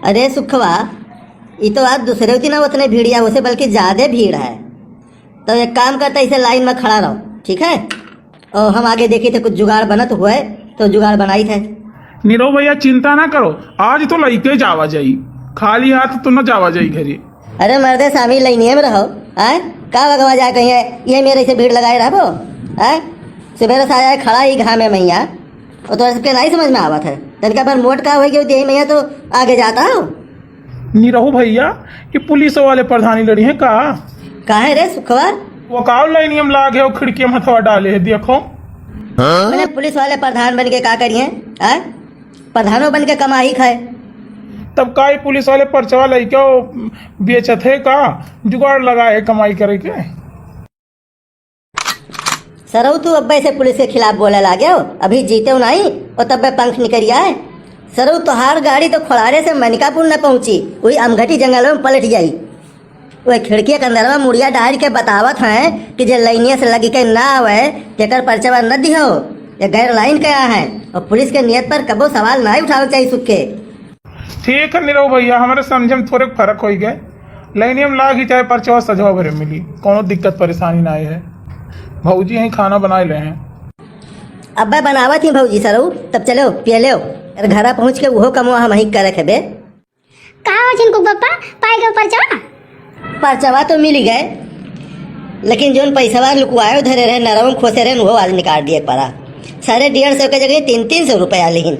अरे सुखवा, ये तो आज दूसरे दिन उतने भीड़ या उसे बल्कि ज्यादा भीड़ है। तो एक काम करते इसे लाइन में खड़ा रहो, ठीक है? और हम आगे देखे थे कुछ जुगाड़ बनत हुए तो जुगाड़ बनाई थे। नीरव भैया चिंता ना करो, आज तो लइके जावा जाई, खाली हाथ तो न जावा जाई घरे। अरे मर्दे शामिल लाइनिए में रहो, आए का भगवा जाए कहीं ये मेरे से भीड़ लगाए रहो, आए सवेरे से आया खड़ा ही घाम में मैया और तो सबके नहीं समझ में आवत है। तनका पर मोट का हो गई मैया तो आगे जाता हो। नीरव भैया ये पुलिस वाले प्रधानी लड़ी है का है रे सुखवा? वो काव लाइनियम लागे और खिड़की में हथवा डाले है, देखो। मैंने पुलिस वाले प्रधान बन के का करिए? प्रधानों बन के कमाई खाए। तब का ही पुलिस वाले पर्चवा लइके बेचत है का जुगाड़ लगाए कमाई करे के। सरऊ तू अब्बे से पुलिस के खिलाफ बोले ला गया हो, अभी जीते हो नहीं और तब पंख निकल आए। सरऊ तोहार गाड़ी तो खोलारे से मनिकापुर न पहुंची, वही अमघटी जंगल में पलट जाई। वह खिड़की के अंदर में मुड़िया डाल के बतावत है कि जो लाइनिया से लगी के ना आवे तेकर पर्चवा न दिहो, ये गैर लाइन के है और पुलिस के नियत पर कबो सवाल ना उठावे चाहिए सुख के। ठीक है नीरव भैया, हमारे समझे में थोड़े फर्क हो गए। लाइनियम लाग ही चाहे पर्चवा सजवा भरे मिली, कोनो दिक्कत परेशानी ना है। भौजी यही खाना बनाए ले हैं। अब्बा बनावत ही भौजी सरऊ, तब चलो पिए लो, घरा पहुँच के वो कमवा हम ही करे खेबे। कहा जिनको पप्पा पाए गए पर्चवा? पर्चवा तो मिल गए, लेकिन जो पैसा लुकवाए धरे रहे नरम खोसे रहे वो आज निकाल दिए पड़ा। 150 के जगह 300 रुपया लिहिन।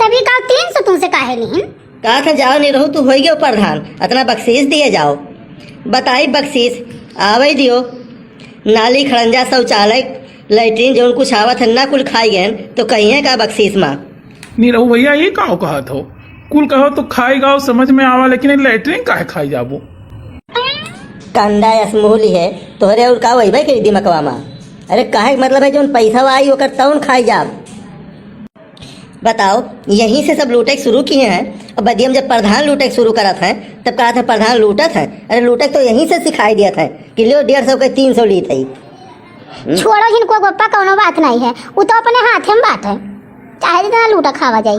तभी का 300 तुमसे काहे लिहिन? कहा था जाओ नहीं रहू तू हो गयो प्रधान, इतना बख्शीश दिए जाओ। बताई बख्शीश आवे दियो, नाली खड़ंजा शौचालय लैट्रिन जो कुछ आवत है ना कुल खाई गए तो कहिए का बख्शीश माँ। नीरव भैया ये का कहा था, कुल कहो तो खाई गाओ समझ में आवा, लेकिन लैट्रिन काहे खाई जाबो। कंडा असमूली है तोहरे और का वही भाई करी दिमकवा माँ। अरे काहे मतलब है जो पैसा आई होकर तौन खाई जाब। बताओ यहीं से सब लूटेक शुरू किए हैं और बदियम जब प्रधान लूटेक शुरू करत है तब कहा था प्रधान लूटत है। अरे लूटेक तो यहीं से सिखाई दिया था कि लो 150 के 300 ली थी। छोड़ो जिनको पप्पा कोनो बात नहीं है, वो तो अपने हाथ में बात है, चाहे जितना लूटा खावा जाई।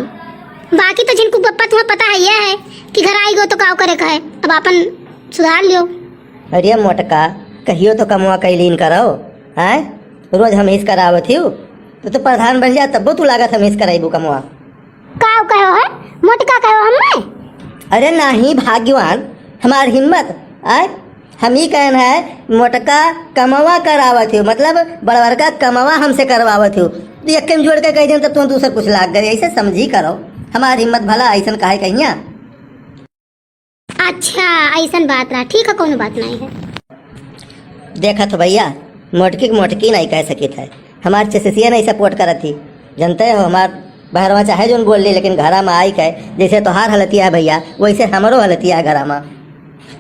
बाकी तो जिनको पप्पा तुम्हें पता है यह है कि घर आई गो तो काव करे का है, अब अपन सुधार लियो। अरे मोटका कहियो तो कमवा कैलीन करो, हैं रोज हम हिस करावत ही तो प्रधान बन जा तब तू लागत हम हिस कराइबू कमवा। काव कहो है मोटका कहो हमें? अरे नहीं भाग्यवान हमार हिम्मत आय हम ही कहन है मोटका कमवा करावत हो, मतलब बड़वर का कमवा हमसे करवावत हो। तो एक जोड़ के कह दें तब तुम दूसरा कुछ लाग गए, ऐसे समझी करो हमार हिम्मत भला ऐसा काहे कहिया। अच्छा ऐसा बात रहा, ठीक है कोनो बात नहीं है। देखा तो भैया मोटकी नहीं कह सकी था, हमार चसिया नहीं सपोर्ट करत थी। जानते हो हमार बहरवा चाहे जो बोल ली लेकिन घरा में आई कहे जैसे तोहार हलतिया है भैया वैसे हमारो हलतिया है घरा में।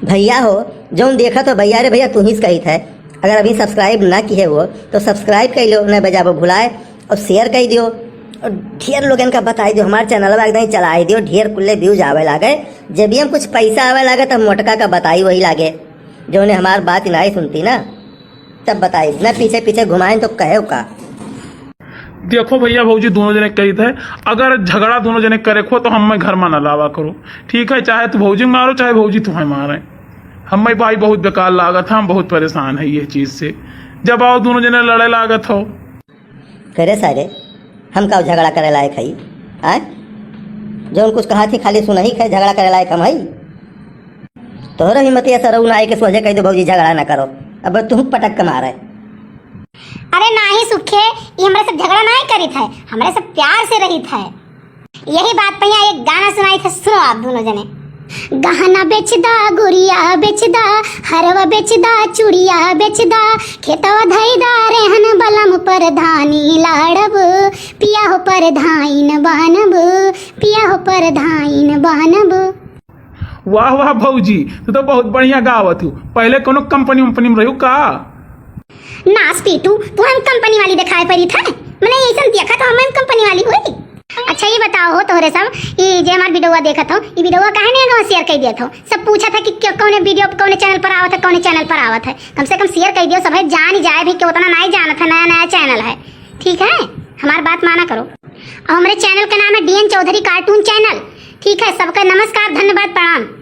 भैया हो जो देखा तो भैया रे भैया तू ही कही था, अगर अभी सब्सक्राइब ना किए हो तो सब्सक्राइब कर लो, न बजाबो भुलाए और शेयर कर दियो और ढेर लोगन का बताई दियो, हमारे चैनल में एकदम चलाई दियो, ढेर कुल्ले व्यूज आवे लागे। जब भी हम कुछ पैसा आवे लागे तब मोटका का बताई वही लागे, जो ने हमार बात नहीं सुनती ना तब बताई न पीछे पीछे घुमाए तो कहे का। देखो भैया भौजी दोनों जने कही थे, अगर झगड़ा दोनों जने करे खो तो हम घर में न लावा करो, ठीक है? चाहे तो भौजी मारो चाहे भौजी तुम्हें मारे, हमें भाई बहुत बेकार लागत, हम बहुत परेशान है ये चीज से। जब आओ दोनों जने लड़े लागत हो करे सारे हम का झगड़ा करे लायक है? आय जो कुछ कहा थी खाली सुना ही खाए झगड़ा करे लायक हम है? तोहरा हिम्मतिया सरऊ ना आई के सोचे कह दो भौजी झगड़ा ना करो, अब तुम पटक के मारे। अरे नहीं सुखे, ये हमारे सब झगड़ा नहीं करी था, हमारे सब प्यार से रही था। यही बात पे यहाँ एक गाना सुनाई था, सुनो आप दोनों जने। गहना बेचदा गुड़िया बेचदा हरवा बेचदा चूड़िया बेचदा खेतवा धैदा रेहन बलम परधानी लाड़ब पिया हो परधाइन बानब पिया हो परधाइन बानब। वाह वाह भौजी तू तो बहुत बढ़िया गावत हूँ, पहले कोनो कंपनी में रहू का? नास पीटू तू हम कंपनी वाली दिखाए पड़ी था, मैंने ऐसा देखा तो हम कंपनी वाली हुई। अच्छा ये बताओ हो तोहरे सब ये जे हमार वीडियो देखा था, ये वीडियो काहे नहीं गाँव शेयर कर दिया था? सब पूछा था कि कौन वीडियो कौन चैनल पर आवत है, कौन चैनल पर आवत है, कम से कम शेयर कर दियो, सब जान ही जाए भी कि उतना नहीं जाना था, नया नया चैनल है, ठीक है? हमारी बात माना करो। और हमारे चैनल का नाम है डीएन चौधरी कार्टून चैनल, ठीक है, सबका नमस्कार, धन्यवाद, प्रणाम।